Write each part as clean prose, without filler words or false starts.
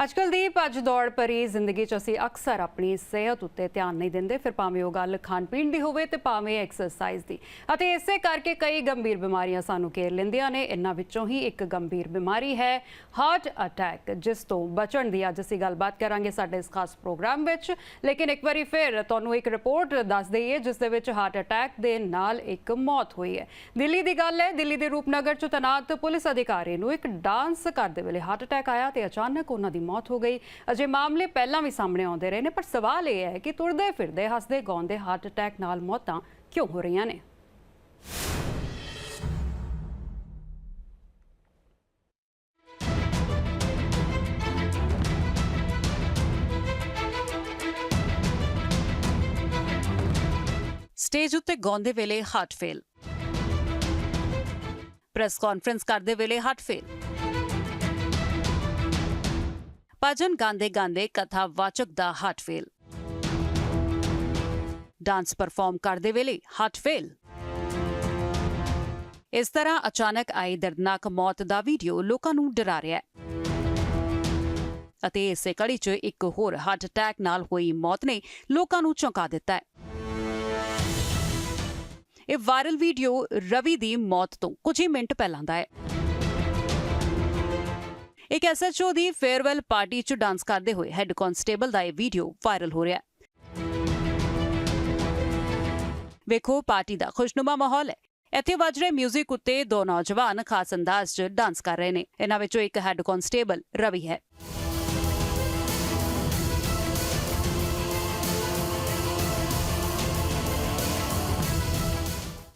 ਅੱਜਕੱਲ ਦੀ ਭੱਜ ਦੌੜ ਭਰੀ ਜ਼ਿੰਦਗੀ 'ਚ ਅਸੀਂ ਅਕਸਰ ਆਪਣੀ ਸਿਹਤ ਉੱਤੇ ਧਿਆਨ ਨਹੀਂ ਦਿੰਦੇ, ਫਿਰ ਭਾਵੇਂ ਉਹ ਗੱਲ ਖਾਣ ਪੀਣ ਦੀ ਹੋਵੇ ਤੇ ਭਾਵੇਂ ਐਕਸਰਸਾਈਜ਼ ਦੀ। ਅਤੇ ਇਸੇ ਕਰਕੇ ਕਈ ਗੰਭੀਰ ਬਿਮਾਰੀਆਂ ਸਾਨੂੰ ਘੇਰ ਲੈਂਦੀਆਂ ਨੇ। ਇਹਨਾਂ ਵਿੱਚੋਂ ਹੀ ਇੱਕ ਗੰਭੀਰ ਬਿਮਾਰੀ ਹੈ ਹਾਰਟ ਅਟੈਕ, ਜਿਸ ਤੋਂ ਬਚਣ ਦੀ ਅੱਜ ਅਸੀਂ ਗੱਲਬਾਤ ਕਰਾਂਗੇ ਸਾਡੇ ਇਸ ਖਾਸ ਪ੍ਰੋਗਰਾਮ ਵਿੱਚ। ਲੇਕਿਨ ਇੱਕ ਵਾਰੀ ਫਿਰ ਤੁਹਾਨੂੰ ਇੱਕ ਰਿਪੋਰਟ ਦੱਸ ਦਈਏ ਜਿਸ ਦੇ ਵਿੱਚ ਹਾਰਟ ਅਟੈਕ ਦੇ ਨਾਲ ਇੱਕ ਮੌਤ ਹੋਈ ਹੈ। ਦਿੱਲੀ ਦੀ ਗੱਲ ਹੈ। ਦਿੱਲੀ ਦੇ ਰੂਪਨਗਰ 'ਚ ਤੈਨਾਤ ਪੁਲਿਸ ਅਧਿਕਾਰੀ ਨੂੰ ਇੱਕ ਡਾਂਸ ਕਰਦੇ ਵੇਲੇ ਹਾਰਟ ਅਟੈਕ ਆਇਆ ਤੇ ਅਚਾਨਕ ਉਹਨਾਂ ਦੀ मौत हो गई। अजे मामले पहला भी सामने आते रहे ने, पर सवाल यह है कि तुरदे फिरदे हसदे गाउंदे हार्ट अटैक नाल मौतां क्यों हो रही ने। स्टेज उत्ते गाउंदे वेले हार्ट फेल, प्रेस कॉन्फ्रेंस करदे वेले हार्ट फेल, भजन गांदे गांदे कथावाचक दा हार्ट फेल, डांस परफॉर्म करदे वेले हार्ट फेल। इस तरह अचानक आई दर्दनाक मौत दा वीडियो लोकां नूं डरा रिहा है। अते इसे कड़ी च एक होर हार्ट अटैक नाल होई मौत ने लोकां नूं चौंका दित्ता है। यह वायरल वीडियो रवि दी मौत तो कुछ ही मिनट पहलां दा है। एक SHO दी फेयरवेल पार्टी च डांस करते हुए हैड कांस्टेबल दा यह वीडियो वायरल हो रहा है। वेखो पार्टी दा खुशनुमा माहौल है। इत्थे वज रहे म्यूजिक उत्ते दो नौजवान खास अंदाज च डांस कर रहे ने। इन्हां विचों एक हैड कांस्टेबल रवि है।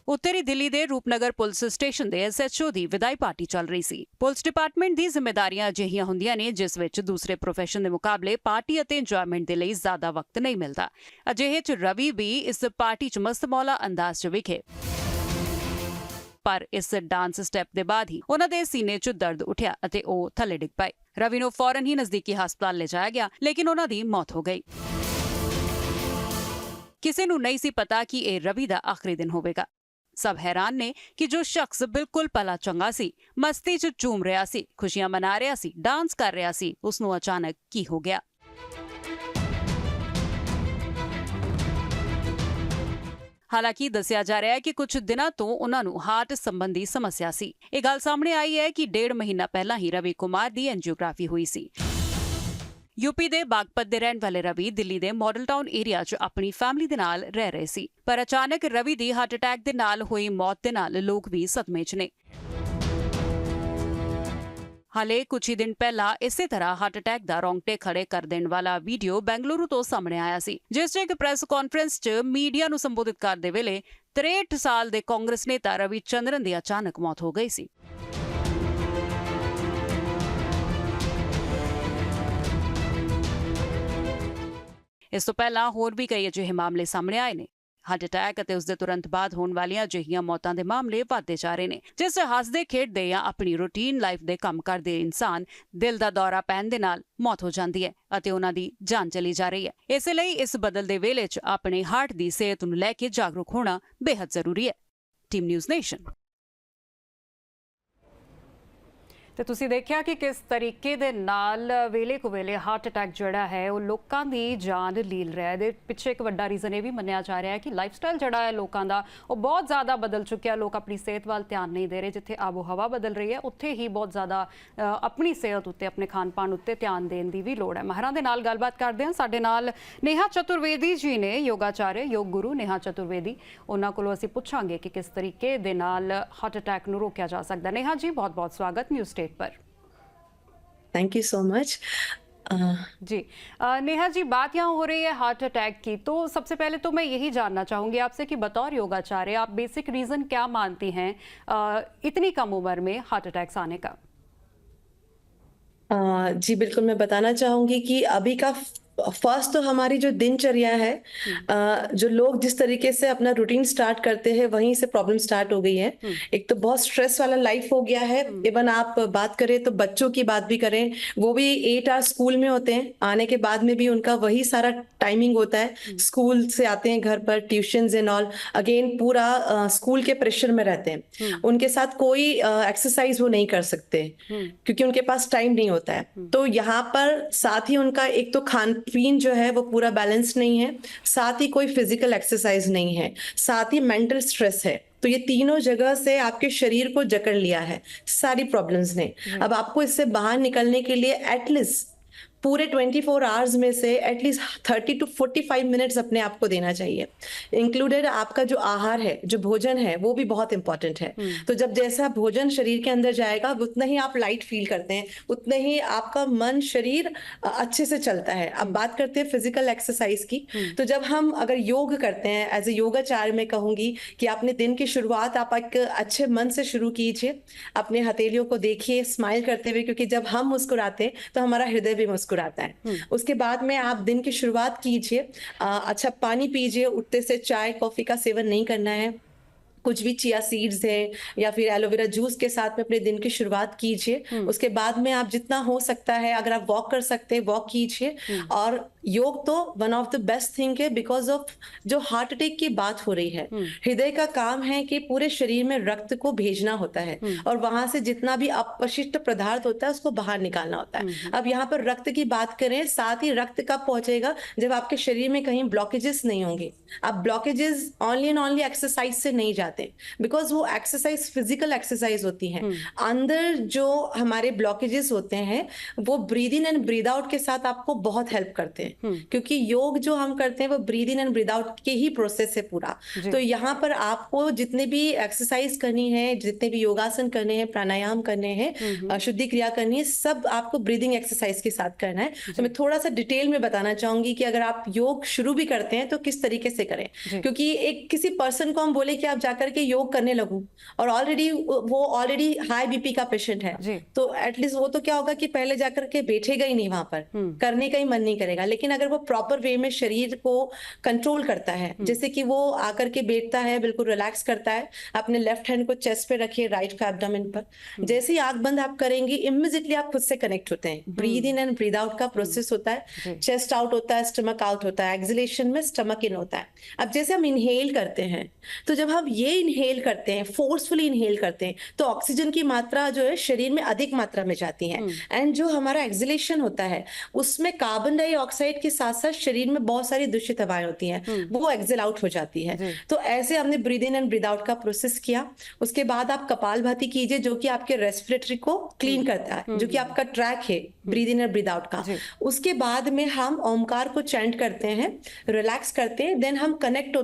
उत्तरी दिल्ली के रूपनगर पुलिस स्टेशन के SHO की विदाई पार्टी चल रही सी। पुलिस डिपार्टमेंट की जिम्मेदारियां अजिहियां हुंदियां ने जिस विच दूसरे प्रोफैशन के मुकाबले पार्टी और इंजॉयमेंट के लिए ज्यादा वक्त नहीं मिलता। अजिहे च रवि भी इस पार्टी च मस्तमौला अंदाज च विखे, पर इस डांस स्टैप के बाद ही उन्हां दे सीने च दर्द उठिया अते ओह थल्ले डिग पए। रवि नूं फौरन ही नजदीकी हस्पताल ले जाया गया, लेकिन उन्हां दी मौत हो गई। किसी नूं नहीं सी पता कि यह रवि दा आखिरी दिन होवेगा। सब हैरान ने कि जो शख्स बिल्कुल भला चंगा सी, मस्ती च झूम रहा सी, खुशियां मना रहा सी, डांस कर रहा सी, उसनूं अचानक की हो गया। हालांकि दस्सिया जा रहा है कि कुछ दिनों तो उन्हां नूं हार्ट संबंधी समस्या सी। यह गल सामने आई है कि 1.5 महीना पहला ही रवि कुमार दी एंजियोग्राफी हुई सी। यूपी दे बागपत दे रहण वाले रवि दिल्ली दे मॉडल टाउन एरिया च अपनी फैमिली दे नाल रह रहे सी, पर अचानक रवि दी हार्ट अटैक दे नाल हुई मौत दे नाल लोग भी सदमे च ने। हाले कुछ ही दिन पहला इसे तरह हार्ट अटैक दा रोंगटे खड़े कर देने वाला वीडियो बेंगलुरु तो सामने आया सी, जिस च एक प्रेस कॉन्फ्रेंस च मीडिया नूं संबोधित करदे वेले 63 साल दे कांग्रेस नेता रवि चंद्रन दी अचानक मौत हो गई सी। इस तो पहला होर भी कई अजिहे मामले सामने आए ने। हार्ट अटैक और उसके तुरंत बाद होने वाली अजिहियां मौतां दे मामले बढ़ते जा रहे हैं, जिस हसदे खेडदे या अपनी रूटीन लाइफ दे काम करदे इंसान दिल दा दौरा पैण दे नाल मौत हो जाती है अते उन्हां दी जान चली जा रही है। इसलिए इस बदलदे वेले च अपने हार्ट की सेहत नूं लैके जागरूक होना बेहद जरूरी है। Team news nation. तो तुसीं देखिया कि किस तरीके दे नाल वेले को वेले हार्ट अटैक जिहड़ा है वो लोकां दी जान लील रहा है। पिछे एक वड्डा रीजन ये भी मन्निया जा रहा है कि लाइफ स्टाइल जिहड़ा है लोकां दा वो बहुत ज़्यादा बदल चुक्या। लोग अपनी सेहत वाल ध्यान नहीं दे रहे। जिथे आबो हवा बदल रही है उत्थे ही बहुत ज़्यादा अपनी सेहत उत्ते अपने खान पान उत्ते ध्यान देने की भी लोड़ है। माहरां दे नाल गलबात करदे हां। साडे नाल नेहा चतुर्वेदी जी ने, योगाचार्य योग गुरु नेहा चतुर्वेदी। उन्हां कोलों असीं पुछांगे कि किस तरीके दे नाल हार्ट अटैक नूं रोकिया जा सकदा। नेहा जी बहुत बहुत स्वागत न्यूज़ स्टेट पर। Thank you so much. जी नेहा जी, बात यहाँ हो रही है हार्ट अटैक की, तो सबसे पहले तो मैं यही जानना चाहूंगी आपसे कि बतौर योगाचार्य आप बेसिक रीजन क्या मानती हैं इतनी कम उम्र में हार्ट अटैक्स आने का। जी बिल्कुल, मैं बताना चाहूंगी कि अभी का फर्स्ट तो हमारी जो दिनचर्या है, जो लोग जिस तरीके से अपना रूटीन स्टार्ट करते हैं वहीं से प्रॉब्लम स्टार्ट हो गई है। एक तो बहुत स्ट्रेस वाला लाइफ हो गया है। इवन आप बात करें तो बच्चों की बात भी करें, वो भी 8 आवर्स स्कूल में होते हैं, आने के बाद में भी उनका वही सारा टाइमिंग होता है। स्कूल से आते हैं घर पर, ट्यूशंस एंड ऑल, अगेन पूरा स्कूल के प्रेशर में रहते हैं। उनके साथ कोई एक्सरसाइज वो नहीं कर सकते क्योंकि उनके पास टाइम नहीं होता है। तो यहाँ पर साथ ही उनका एक तो खान पीन जो है वो पूरा बैलेंस नहीं है, साथ ही कोई फिजिकल एक्सरसाइज नहीं है, साथ ही मेंटल स्ट्रेस है। तो ये तीनों जगह से आपके शरीर को जकड़ लिया है सारी प्रॉब्लम्स ने। अब आपको इससे बाहर निकलने के लिए एटलीस्ट पूरे 24 आवर्स में से एटलीस्ट 30 to 45 मिनट्स अपने आप को देना चाहिए। इंक्लूडेड आपका जो आहार है, जो भोजन है, वो भी बहुत इंपॉर्टेंट है। तो जब जैसा भोजन शरीर के अंदर जाएगा उतना ही आप लाइट फील करते हैं, उतने ही आपका मन शरीर अच्छे से चलता है। अब बात करते हैं फिजिकल एक्सरसाइज की। तो जब हम अगर योग करते हैं, एज ए योगाचार्य मैं कहूंगी कि अपने दिन की शुरुआत आप एक अच्छे मन से शुरू कीजिए। अपने हथेलियों को देखिए स्माइल करते हुए, क्योंकि जब हम मुस्कुराते हैं तो हमारा हृदय भी मुस्कुराता है। उसके बाद में आप दिन की शुरुआत कीजिए, अच्छा पानी पीजिए, उठते से चाय कॉफी का सेवन नहीं करना है। कुछ भी चिया सीड्स है या फिर एलोवेरा जूस के साथ में अपने दिन की शुरुआत कीजिए। उसके बाद में आप जितना हो सकता है, अगर आप वॉक कर सकते हैं वॉक कीजिए। और योग तो one of the best thing है, बिकॉज ऑफ जो हार्ट अटैक की बात हो रही है, हृदय का काम है कि पूरे शरीर में रक्त को भेजना होता है और वहां से जितना भी अपशिष्ट पदार्थ होता है उसको बाहर निकालना होता है। अब यहाँ पर रक्त की बात करें, साथ ही रक्त कब पहुंचेगा, जब आपके शरीर में कहीं ब्लॉकेजेस नहीं होंगे। अब blockages only and only exercise से नहीं जाते, बिकॉज वो एक्सरसाइज फिजिकल एक्सरसाइज होती है। अंदर जो हमारे ब्लॉकेजेस होते हैं वो breathe in and breathe out के साथ आपको बहुत हेल्प करते हैं, क्योंकि योग जो हम करते हैं वो breathe in and breathe out के ही प्रोसेस है पूरा। तो यहाँ पर आपको जितने भी एक्सरसाइज करनी है, जितने भी योगासन करने हैं, प्राणायाम करने हैं, शुद्धि क्रिया करनी है, सब आपको ब्रीदिंग एक्सरसाइज के साथ करना है। तो मैं थोड़ा सा डिटेल में बताना चाहूंगी कि अगर आप योग शुरू भी करते हैं तो किस तरीके से करें। क्योंकि एक किसी पर्सन को हम बोले कि आप जाकर के योग करने लगूं और वो ऑलरेडी हाई बीपी का पेशेंट है, तो एटलीस्ट वो तो क्या होगा कि पहले जाकर के बैठेगा ही नहीं, वहां पर करने का ही मन नहीं करेगा। लेकिन अगर वो प्रॉपर वे में शरीर को कंट्रोल करता है, जैसे कि वो आकर के बैठता है, बिल्कुल रिलैक्स करता है, अपने लेफ्ट हैंड को चेस्ट पे रखिए, राइट का एब्डोमेन पर, जैसे ही आंख बंद आप करेंगे इमीडिएटली आप खुद से कनेक्ट होते हैं। Breathe in and breathe out का प्रोसेस होता है, चेस्ट आउट होता है, स्टमक आउट होता है, एक्सलेशन में स्टमक इन होता है। अब जैसे हम इनहेल करते हैं, तो जब हम ये इनहेल करते हैं, फोर्सफुली इनहेल करते हैं, तो ऑक्सीजन की मात्रा जो है शरीर में अधिक मात्रा में जाती है। एंड जो हमारा एक्सलेशन होता है उसमें कार्बन डाइऑक्साइड के साथ साथ शरीर में बहुत सारी दूषित हवाएं होती हैं, वो एक्सेल आउट हो जाती है। तो ऐसे हमने breathe in and breathe out का प्रोसेस किया। उसके बाद आप कपालभाति कीजिए, जो कि आपके रेस्पिरेटरी को क्लीन करता है, जो कि आपका ट्रैक है breathe in and breathe out का। उसके बाद में हम ओमकार को चैंट करते हैं, रिलैक्स करते हैं, देन हम कनेक्ट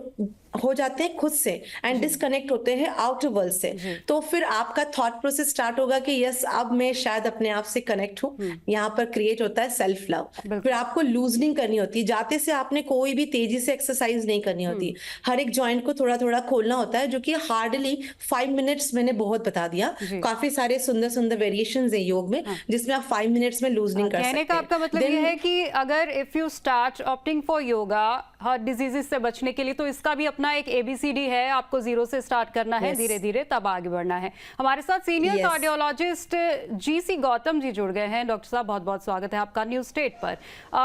हो जाते हैं खुद से एंड डिस्कनेक्ट होते हैं आउटर वर्ल्ड से। तो फिर आपका थॉट प्रोसेस स्टार्ट होगा कि यस अब मैं शायद अपने आप से कनेक्ट हूं। यहाँ पर क्रिएट होता है सेल्फ लव। फिर आपको लूजनिंग करनी होती है, जाते से आपने कोई भी तेजी से एक्सरसाइज नहीं करनी होती, हर एक जॉइंट को थोड़ा थोड़ा खोलना होता है, जो कि हार्डली 5 मिनट्स मैंने बहुत बता दिया। काफी सारे सुंदर सुंदर वेरिएशन है योग में, जिसमें आप 5 मिनट्स में लूजनिंग कर सकते हैं। कहने का आपका मतलब ये है कि अगर if you start opting for yoga heart diseases से बचने के लिए, तो इसका भी अपना एक ABCD है, आपको 0 से स्टार्ट करना है, धीरे धीरे तब आगे बढ़ना है। हमारे साथ senior cardiologist GC Gautam ji जुड़ गए हैं। डॉक्टर साहब बहुत बहुत स्वागत है आपका न्यूज स्टेट पर।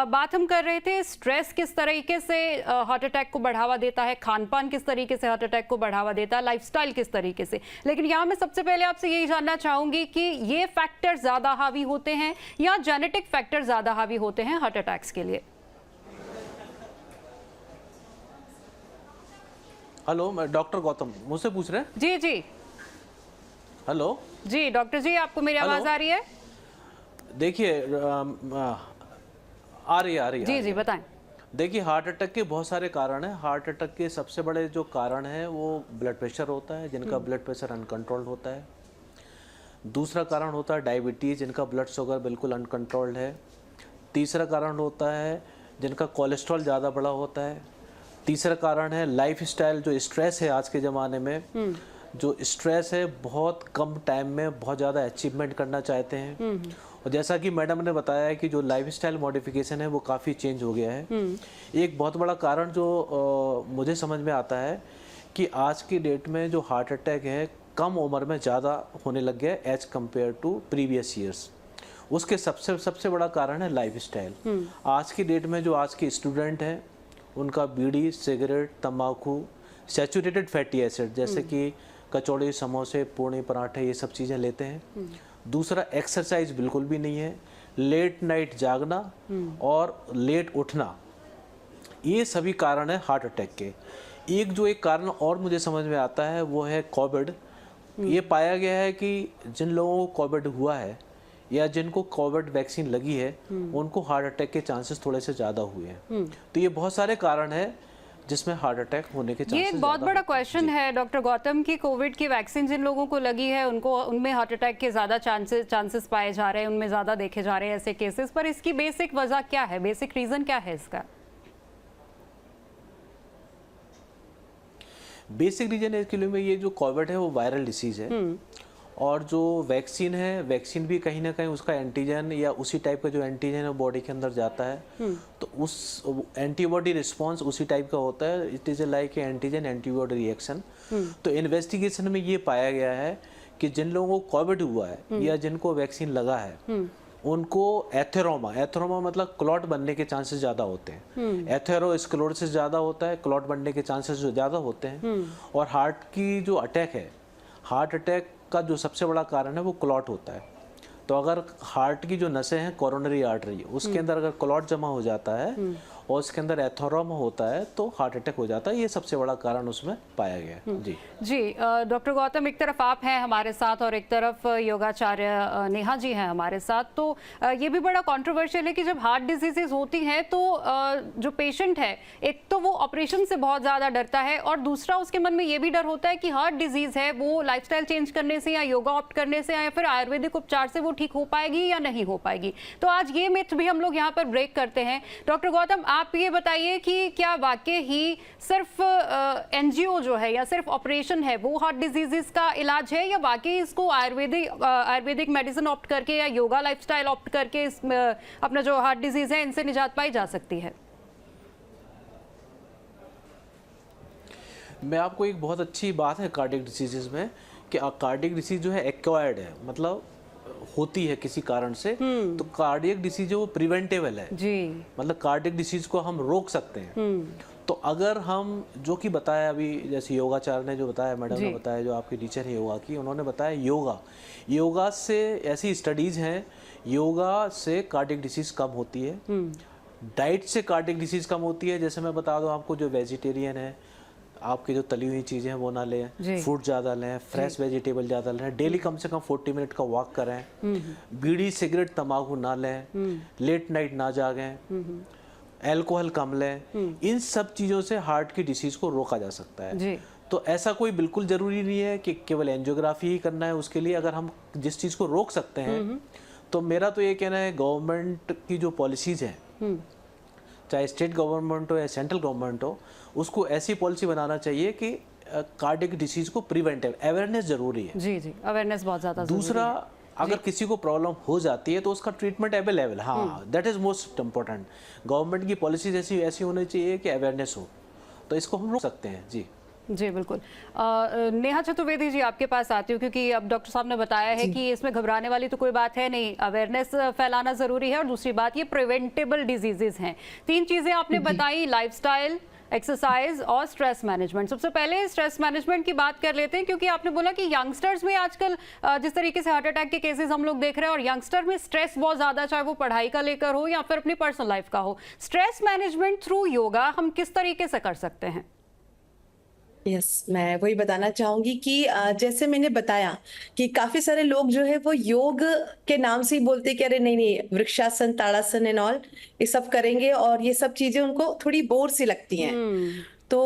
बात हम कर रहे थे स्ट्रेस किस तरीके से हार्ट अटैक को बढ़ावा देता है, खान पान किस तरीके से हार्ट अटैक को बढ़ावा देता है, लाइफस्टाइल किस तरीके से। लेकिन यहाँ मैं सबसे पहले आपसे यही जानना चाहूंगी कि ये फैक्टर ज्यादा हावी होते हैं या जेनेटिक फैक्टर ज्यादा हावी होते हैं हार्ट अटैक्स के लिए? हेलो, मैं डॉक्टर गौतम मुझसे पूछ रहे हैं? जी जी हेलो जी डॉक्टर जी, आपको मेरी आवाज आ रही है? देखिए आ रही है जी जी बताएं। देखिए, हार्ट अटैक के बहुत सारे कारण हैं। हार्ट अटैक के सबसे बड़े जो कारण हैं वो ब्लड प्रेशर होता है, जिनका ब्लड प्रेशर अनकंट्रोल्ड होता है। दूसरा कारण होता है डायबिटीज़, जिनका ब्लड शुगर बिल्कुल अनकंट्रोल्ड है। तीसरा कारण होता है जिनका कोलेस्ट्रॉल ज़्यादा बड़ा होता है। तीसरा कारण है लाइफस्टाइल, जो स्ट्रेस है आज के ज़माने में, जो स्ट्रेस है बहुत कम टाइम में बहुत ज़्यादा अचीवमेंट करना चाहते हैं। और और जैसा कि मैडम ने बताया कि जो लाइफस्टाइल मॉडिफिकेशन है वो काफ़ी चेंज हो गया है। एक बहुत बड़ा कारण जो मुझे समझ में आता है कि आज की डेट में जो हार्ट अटैक है कम उम्र में ज़्यादा होने लग गया है as compare to previous years. उसके सबसे बड़ा कारण है लाइफस्टाइल। आज की डेट में जो आज के स्टूडेंट हैं उनका बीड़ी, सिगरेट, तंबाकू, सैचुरेटेड फैटी एसिड जैसे कि कचौड़ी, समोसे, पूड़ी, पराठे, ये सब चीज़ें लेते हैं। दूसरा, एक्सरसाइज बिल्कुल भी नहीं है, लेट नाइट जागना और लेट उठना, ये सभी कारण है हार्ट अटैक के। एक कारण और मुझे समझ में आता है वो है कोविड। ये पाया गया है कि जिन लोगों को कोविड हुआ है या जिनको कोविड वैक्सीन लगी है उनको हार्ट अटैक के चांसेस थोड़े से ज़्यादा हुए हैं। तो ये बहुत सारे कारण हैं जिसमें हार्ट अटैक होने के चांसेस। ये एक बहुत बड़ा क्वेश्चन है डॉक्टर गौतम की कोविड की वैक्सीन जिन लोगों को लगी है उनमें हार्ट अटैक के ज़्यादा चांसेस पाए जा रहे हैं, उनमें ज़्यादा देखे जा रहे हैं ऐसे केसेस। पर इसकी बेसिक वजह क्या है, बेसिक रीज़न क्या है इसका? बेसिक रीजन इसके लिए में ये जो कोविड है वो वायरल डिसीज है और जो वैक्सीन है, वैक्सीन भी कहीं ना कहीं उसका एंटीजन या उसी टाइप का जो एंटीजन है बॉडी के अंदर जाता है तो उस एंटीबॉडी रिस्पांस उसी टाइप का होता है। It is like antigen antibody reaction. तो इन्वेस्टिगेशन में ये पाया गया है कि जिन लोगों को कोविड हुआ है या जिनको वैक्सीन लगा है उनको एथेरोमा मतलब क्लॉट बनने के चांसेस ज़्यादा होते हैं। एथेरोस्क्लेरोसिस ज़्यादा होता है, क्लॉट बनने के चांसेस जो ज़्यादा होते हैं। और हार्ट की जो अटैक है, हार्ट अटैक का जो सबसे बड़ा कारण है वो क्लॉट होता है। तो अगर हार्ट की जो नसें हैं, कोरोनरी आर्टरी, उसके अंदर अगर क्लॉट जमा हो जाता है और उसके अंदर एथेरोमा होता है तो हार्ट अटैक हो जाता है। ये सबसे बड़ा कारण उसमें पाया गया है। जी डॉक्टर गौतम, एक तरफ आप हैं हमारे साथ और एक तरफ योगाचार्य नेहा जी हैं हमारे साथ। तो ये भी बड़ा कंट्रोवर्शियल है कि जब हार्ट डिजीजेज होती हैं तो जो पेशेंट है एक तो वो ऑपरेशन से बहुत ज़्यादा डरता है और दूसरा उसके मन में ये भी डर होता है कि हार्ट डिजीज़ है वो लाइफस्टाइल चेंज करने से या योगा ऑप्ट करने से या फिर आयुर्वेदिक उपचार से वो ठीक हो पाएगी या नहीं हो पाएगी। तो आज ये मिथ भी हम लोग यहाँ पर ब्रेक करते हैं। डॉक्टर गौतम, आप ये बताइए कि क्या वाकई ही सिर्फ एनजीओ जो है या सिर्फ ऑपरेशन है वो हार्ट डिजीजेस का इलाज है या वाकई इसको आयुर्वेदिक मेडिसिन ऑप्ट करके या योगा लाइफस्टाइल ऑप्ट करके अपना जो हार्ट डिजीज है इनसे निजात पाई जा सकती है? मैं आपको एक बहुत अच्छी बात है कार्डियक डिसीजेज में कि कार्डियक डिसीज जो है एक्वायर्ड है, मतलब होती है किसी कारण से। तो कार्डियक डिसीज वो प्रिवेंटेबल है जी, मतलब कार्डियक डिसीज को हम रोक सकते हैं। तो अगर हम जो कि बताया अभी, जैसे योगाचार्य ने जो बताया, मैडम ने बताया, जो आपके टीचर है योगा की, उन्होंने बताया योगा से ऐसी स्टडीज हैं, योगा से कार्डियक डिसीज कम होती है, डाइट से कार्डियक डिसीज कम होती है। जैसे मैं बता दूं आपको, जो वेजिटेरियन है, आपकी जो तली हुई चीज़ें हैं वो ना लें, फ्रूट ज़्यादा लें, फ्रेश वेजिटेबल ज़्यादा लें, डेली कम से कम 40 मिनट का वॉक करें, बीड़ी, सिगरेट, तंबाकू ना लें, लेट नाइट ना जागें, अल्कोहल कम लें। इन सब चीज़ों से हार्ट की डिसीज़ को रोका जा सकता है। तो ऐसा कोई बिल्कुल ज़रूरी नहीं है कि केवल एंजियोग्राफी ही करना है उसके लिए। अगर हम जिस चीज़ को रोक सकते हैं तो मेरा तो ये कहना है गवर्नमेंट की जो पॉलिसीज़ हैं, चाहे स्टेट गवर्नमेंट हो या सेंट्रल गवर्नमेंट हो, उसको ऐसी पॉलिसी बनाना चाहिए कि कार्डियक डिसीज को प्रिवेंटिव अवेयरनेस जरूरी है। जी, अवेयरनेस बहुत ज़्यादा जरूरी है। दूसरा, अगर किसी को प्रॉब्लम हो जाती है तो उसका ट्रीटमेंट अवेलेबल, हाँ, that is most important. Government की पॉलिसीज ऐसी होनी चाहिए कि अवेयरनेस हो, तो इसको हम रोक सकते हैं। जी बिल्कुल। नेहा चतुर्वेदी जी, आपके पास आती हूँ क्योंकि अब डॉक्टर साहब ने बताया है कि इसमें घबराने वाली तो कोई बात है नहीं, अवेयरनेस फैलाना जरूरी है और दूसरी बात ये प्रिवेंटेबल डिजीजेस हैं। 3 चीजें आपने बताई, लाइफस्टाइल, एक्सरसाइज और स्ट्रेस मैनेजमेंट। सबसे पहले स्ट्रेस मैनेजमेंट की बात कर लेते हैं क्योंकि आपने बोला कि यंगस्टर्स में आजकल जिस तरीके से हार्ट अटैक के केसेस हम लोग देख रहे हैं और यंगस्टर में स्ट्रेस बहुत ज़्यादा, चाहे वो पढ़ाई का लेकर हो या फिर अपनी पर्सनल लाइफ का हो, स्ट्रेस मैनेजमेंट थ्रू योगा हम किस तरीके से कर सकते हैं? मैं वही बताना चाहूंगी कि जैसे मैंने बताया कि काफी सारे लोग जो है वो योग के नाम से ही बोलते कि अरे नहीं, वृक्षासन, ताड़ासन एंड ऑल ये सब करेंगे और ये सब चीजें उनको थोड़ी बोर सी लगती हैं। तो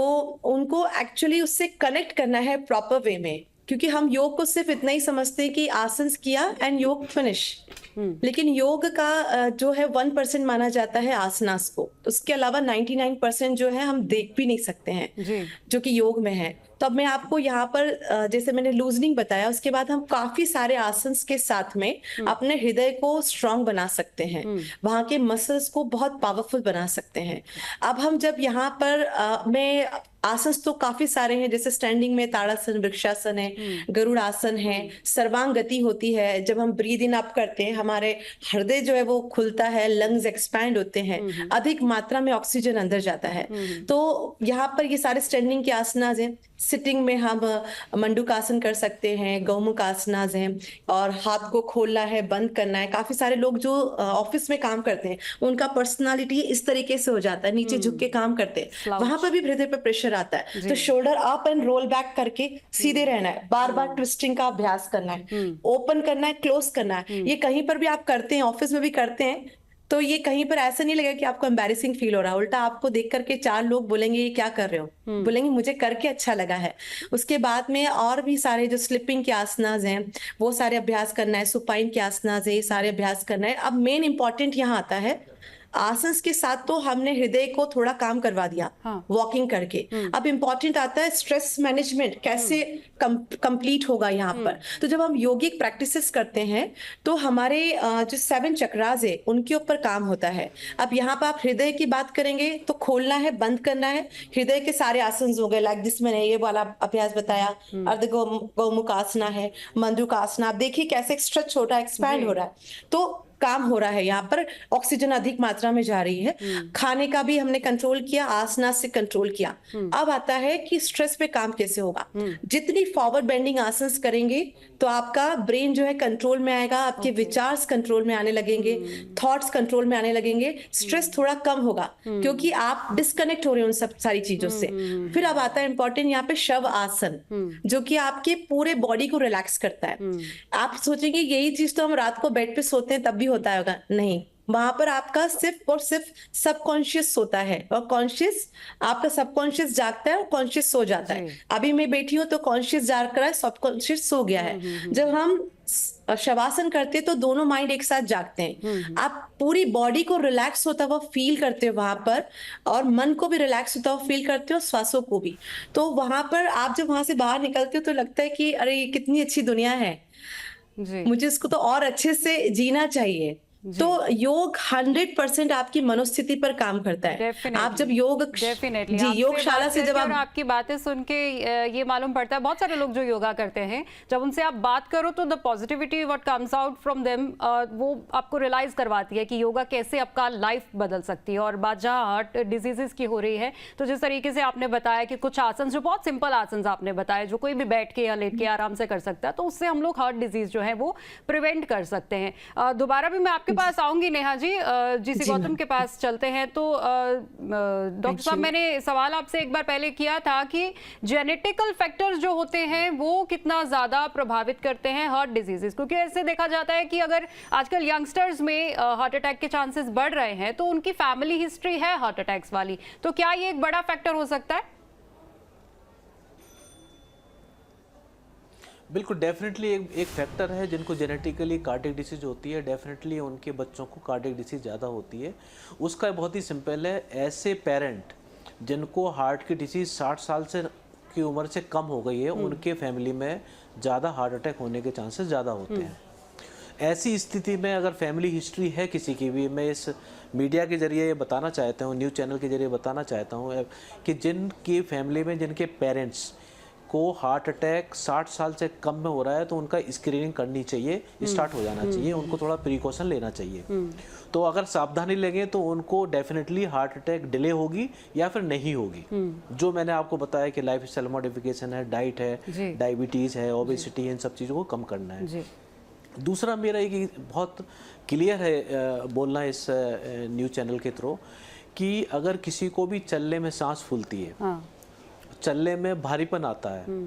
उनको एक्चुअली उससे कनेक्ट करना है प्रॉपर वे में, क्योंकि हम योग को सिर्फ इतना ही समझते हैं कि आसन किया एंड योग फिनिश, लेकिन योग का जो है 1% माना जाता है आसनास को। उसके अलावा 99% जो है हम देख भी नहीं सकते हैं जो कि योग में है। तो अब मैं आपको यहाँ पर जैसे मैंने लूजनिंग बताया, उसके बाद हम काफी सारे आसन के साथ में अपने हृदय को स्ट्रांग बना सकते हैं, वहाँ के मसल्स को बहुत पावरफुल बना सकते हैं। अब हम जब यहाँ पर मैं आसन तो काफी सारे हैं, जैसे स्टैंडिंग में ताड़ासन, वृक्षासन है, गरुड़ आसन है, सर्वांग गति होती है। जब हम ब्रीद इन अप करते हैं, हमारे हृदय जो है वो खुलता है, लंग्स एक्सपैंड होते हैं, अधिक मात्रा में ऑक्सीजन अंदर जाता है। तो यहाँ पर ये सारे स्टैंडिंग के आसनाज हैं। सिटिंग में हम मंडूकासन कर सकते हैं, गौमुख आसनाज हैं, और हाथ को खोलना है, बंद करना है। काफी सारे लोग जो ऑफिस में काम करते हैं, उनका पर्सनालिटी इस तरीके से हो जाता है, नीचे झुक के काम करते हैं, वहां पर भी हृदय पर प्रेशर आता है। तो shoulder up and roll back करके सीधे रहना है, बार बार ट्विस्टिंग का अभ्यास करना है, ओपन करना है, क्लोज करना है। ये कहीं पर भी आप करते हैं, ऑफिस में भी करते हैं, तो ये कहीं पर ऐसा नहीं लगेगा कि आपको एम्बैरेसिंग फील हो रहा है। उल्टा आपको देख करके 4 लोग बोलेंगे ये क्या कर रहे हो, बोलेंगे मुझे करके अच्छा लगा है। उसके बाद में और भी सारे जो स्लिपिंग के आसनाज हैं, वो सारे अभ्यास करना है, सुपाइन के आसनाज है, ये सारे अभ्यास करना है। अब मेन इंपॉर्टेंट यहाँ आता है, आसन के साथ तो हमने हृदय को थोड़ा काम करवा दिया वॉकिंग करके। अब इंपॉर्टेंट आता है स्ट्रेस मैनेजमेंट, कैसे कंप्लीट होगा यहाँ पर। तो जब हम योगिक प्रैक्टिसेस करते हैं तो हमारे जो 7 चक्रास है उनके ऊपर काम होता है। अब यहाँ पर आप हृदय की बात करेंगे तो खोलना है, बंद करना है। हृदय के सारे आसन हो गए, लाइक दिस मैंने ये वाला अभ्यास बताया, अर्ध गौमुख आसना है, मंडूक आसना। आप देखिए कैसे स्ट्रेच हो रहा है, एक्सपैंड हो रहा है, तो काम हो रहा है। यहाँ पर ऑक्सीजन अधिक मात्रा में जा रही है। खाने का भी हमने कंट्रोल किया, आसना से कंट्रोल किया। अब आता है कि स्ट्रेस पे काम कैसे होगा। जितनी फॉरवर्ड बेंडिंग आसन करेंगे तो आपका ब्रेन जो है कंट्रोल में आएगा, आपके विचार कंट्रोल में आने लगेंगे, थॉट्स कंट्रोल में आने लगेंगे, स्ट्रेस थोड़ा कम होगा क्योंकि आप डिस्कनेक्ट हो रहे हो उन सब सारी चीजों से। फिर अब आता है इंपॉर्टेंट यहाँ पे शव आसन, जो कि आपके पूरे बॉडी को रिलैक्स करता है। आप सोचेंगे यही चीज तो हम रात को बेड पे सोते हैं तब भी होता होगा, नहीं, वहां पर आपका सिर्फ और सिर्फ सबकॉन्शियस सोता है और कॉन्शियस, आपका सबकॉन्शियस जागता है और कॉन्शियस सो जाता है। अभी मैं बैठी हूं तो कॉन्शियस जाग रहा है, सबकॉन्शियस सो गया है। जब हम शवासन करते हैं तो दोनों माइंड एक साथ जागते हैं। आप पूरी बॉडी को रिलैक्स होता हुआ फील करते हो वहां पर, और मन को भी रिलैक्स होता हुआ फील करते हो, श्वासों को भी। तो वहां पर आप जब वहां से बाहर निकलते हो तो लगता है कि अरे ये कितनी अच्छी दुनिया है, मुझे इसको तो और अच्छे से जीना चाहिए। तो योग 100% आपकी मनोस्थिति पर काम करता है। आप जब योग जी योगशाला से जब आप, आपकी बातें सुन के ये मालूम पड़ता है, बहुत सारे लोग जो योगा करते हैं, जब उनसे आप बात करो तो the positivity what comes out from them, वो आपको रियलाइज करवाती है कि योगा कैसे आपका लाइफ बदल सकती है। और बात जहाँ हार्ट डिजीजेस की हो रही है, तो जिस तरीके से आपने बताया कि कुछ आसन जो बहुत सिंपल आसन आपने बताया, जो कोई भी बैठ के या लेट के आराम से कर सकता है, तो उससे हम लोग हार्ट डिजीज जो है वो प्रिवेंट कर सकते हैं। दोबारा भी मैं आपके पास आऊंगी नेहा जी, जीसी गौतम के पास चलते हैं। तो डॉक्टर साहब, मैंने सवाल आपसे एक बार पहले किया था कि जेनेटिकल फैक्टर्स जो होते हैं वो कितना ज्यादा प्रभावित करते हैं हार्ट डिजीजेस, क्योंकि ऐसे देखा जाता है कि अगर आजकल यंगस्टर्स में हार्ट अटैक के चांसेस बढ़ रहे हैं तो उनकी फैमिली हिस्ट्री है हार्ट अटैक्स वाली, तो क्या ये एक बड़ा फैक्टर हो सकता है? बिल्कुल, डेफिनेटली एक फैक्टर है। जिनको जेनेटिकली कार्डियक डिसीज होती है, डेफिनेटली उनके बच्चों को कार्डियक डिसीज ज़्यादा होती है। उसका बहुत ही सिंपल है, ऐसे पेरेंट जिनको हार्ट की डिसीज 60 साल से की उम्र से कम हो गई है, उनके फैमिली में ज़्यादा हार्ट अटैक होने के चांसेस ज़्यादा होते हैं। ऐसी स्थिति में अगर फैमिली हिस्ट्री है किसी की भी, मैं इस मीडिया के जरिए ये बताना चाहता हूँ, न्यूज़ चैनल के जरिए बताना चाहता हूँ कि जिनकी फैमिली में जिनके पेरेंट्स को हार्ट अटैक 60 साल से कम में हो रहा है, तो उनका स्क्रीनिंग करनी चाहिए, स्टार्ट हो जाना चाहिए, उनको थोड़ा प्रिकॉशन लेना चाहिए। तो अगर सावधानी लेंगे तो उनको डेफिनेटली हार्ट अटैक डिले होगी या फिर नहीं होगी। जो मैंने आपको बताया कि लाइफ स्टाइल मॉडिफिकेशन है, डाइट है, डायबिटीज़ है, ओबेसिटी है, इन सब चीज़ों को कम करना है। दूसरा मेरा एक बहुत क्लियर है बोलना इस न्यूज़ चैनल के थ्रू कि अगर किसी को भी चलने में सांस फूलती है, चलने में भारीपन आता है,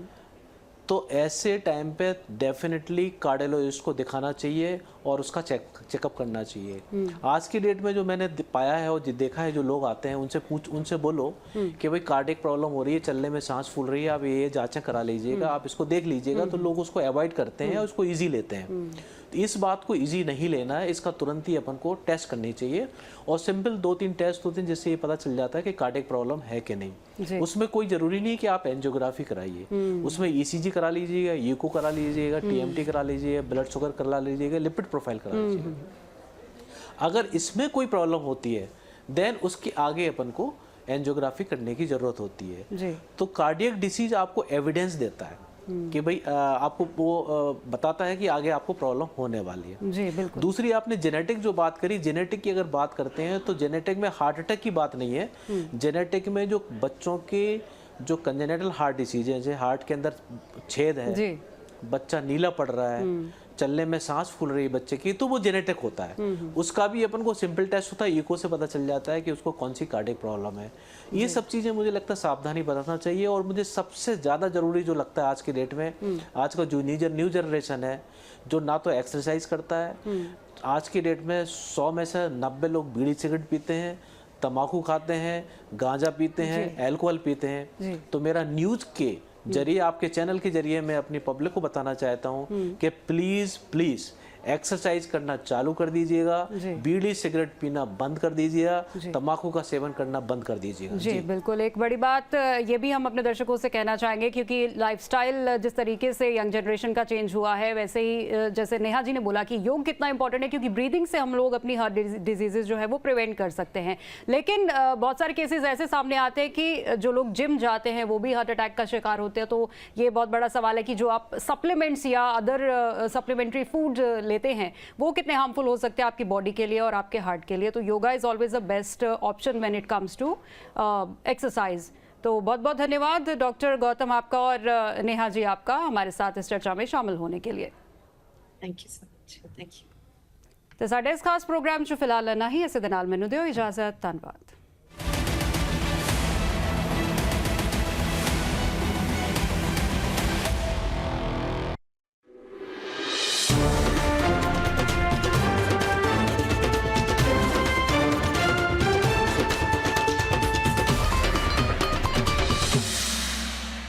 तो ऐसे टाइम पे डेफिनेटली कार्डियोलॉजिस्ट को दिखाना चाहिए और उसका चेकअप करना चाहिए। आज की डेट में जो मैंने पाया है और देखा है, जो लोग आते हैं उनसे बोलो कि भाई कार्डियक प्रॉब्लम हो रही है, चलने में सांस फूल रही है, आप ये जांचें करा लीजिएगा, आप इसको देख लीजिएगा, तो लोग उसको अवॉइड करते हैं, उसको ईजी लेते हैं। इस बात को इजी नहीं लेना है, इसका तुरंत ही अपन को टेस्ट करनी चाहिए और सिंपल 2-3 टेस्ट होते हैं जिससे ये पता चल जाता है कि कार्डियक प्रॉब्लम है कि नहीं। उसमें कोई जरूरी नहीं है कि आप एंजियोग्राफी कराइए, उसमें ईसीजी करा लीजिएगा, ईको करा लीजिएगा, टीएमटी करा लीजिएगा, ब्लड शुगर करा लीजिएगा, लिपिड प्रोफाइल करा लीजिएगा। अगर इसमें कोई प्रॉब्लम होती है देन उसके आगे अपन को एंजियोग्राफी करने की जरूरत होती है। तो कार्डियक डिसीज आपको एविडेंस देता है कि भाई आपको वो बताता है कि आगे आपको प्रॉब्लम होने वाली है। जी बिल्कुल। दूसरी आपने जेनेटिक जो बात करी, जेनेटिक की अगर बात करते हैं तो जेनेटिक में हार्ट अटैक की बात नहीं है। जेनेटिक में जो बच्चों के जो कंजेनिटल हार्ट डिसीज है, जैसे हार्ट के अंदर छेद है, बच्चा नीला पड़ रहा है, चलने में सांस फूल रही है बच्चे की, तो वो जेनेटिक होता है। उसका भी अपन को सिंपल टेस्ट होता है, ईको से पता चल जाता है कि उसको कौन सी कार्डियक प्रॉब्लम है। ये सब चीजें मुझे लगता है सावधानी बरतना चाहिए। और मुझे सबसे ज्यादा जरूरी जो लगता है आज के डेट में, आज का जो न्यू जनरेशन है जो ना तो एक्सरसाइज करता है, आज की डेट में 100 में से 90 लोग बीड़ी सिगरेट पीते हैं, तम्बाकू खाते हैं, गांजा पीते हैं, अल्कोहल पीते हैं। तो मेरा न्यूज के जरिए, आपके चैनल के जरिए मैं अपनी पब्लिक को बताना चाहता हूँ कि प्लीज प्लीज एक्सरसाइज करना चालू कर दीजिएगा, बीड़ी सिगरेट पीना बंद कर दीजिएगा, तंबाकू का सेवन करना बंद कर दीजिएगा। जी बिल्कुल। एक बड़ी बात ये भी हम अपने दर्शकों से कहना चाहेंगे, क्योंकि लाइफस्टाइल जिस तरीके से यंग जनरेशन का चेंज हुआ है, वैसे ही जैसे नेहा जी ने बोला कि योग कितना इंपॉर्टेंट है, क्योंकि ब्रीदिंग से हम लोग अपनी हार्ट डिजीजेज जो है वो प्रिवेंट कर सकते हैं। लेकिन बहुत सारे केसेस ऐसे सामने आते हैं कि जो लोग जिम जाते हैं वो भी हार्ट अटैक का शिकार होते हैं। तो ये बहुत बड़ा सवाल है कि जो आप सप्लीमेंट्स या अदर सप्लीमेंट्री फूड लेते हैं वो कितने हार्मफुल हो सकते हैं आपकी बॉडी के लिए और आपके हार्ट के लिए। तो yoga is always the best option when it comes to exercise. तो बहुत बहुत धन्यवाद डॉक्टर गौतम आपका और नेहा जी आपका हमारे साथ इस चर्चा में शामिल होने के लिए। Thank you so much. Thank you. तो साडे इस खास प्रोग्राम 'ਚ ਫਿਲਹਾਲ ਨਾ ਹੀ ਇਸੇ ਦੇ ਨਾਲ ਮੈਨੂੰ ਦਿਓ ਇਜਾਜ਼ਤ। ਧੰਨਵਾਦ।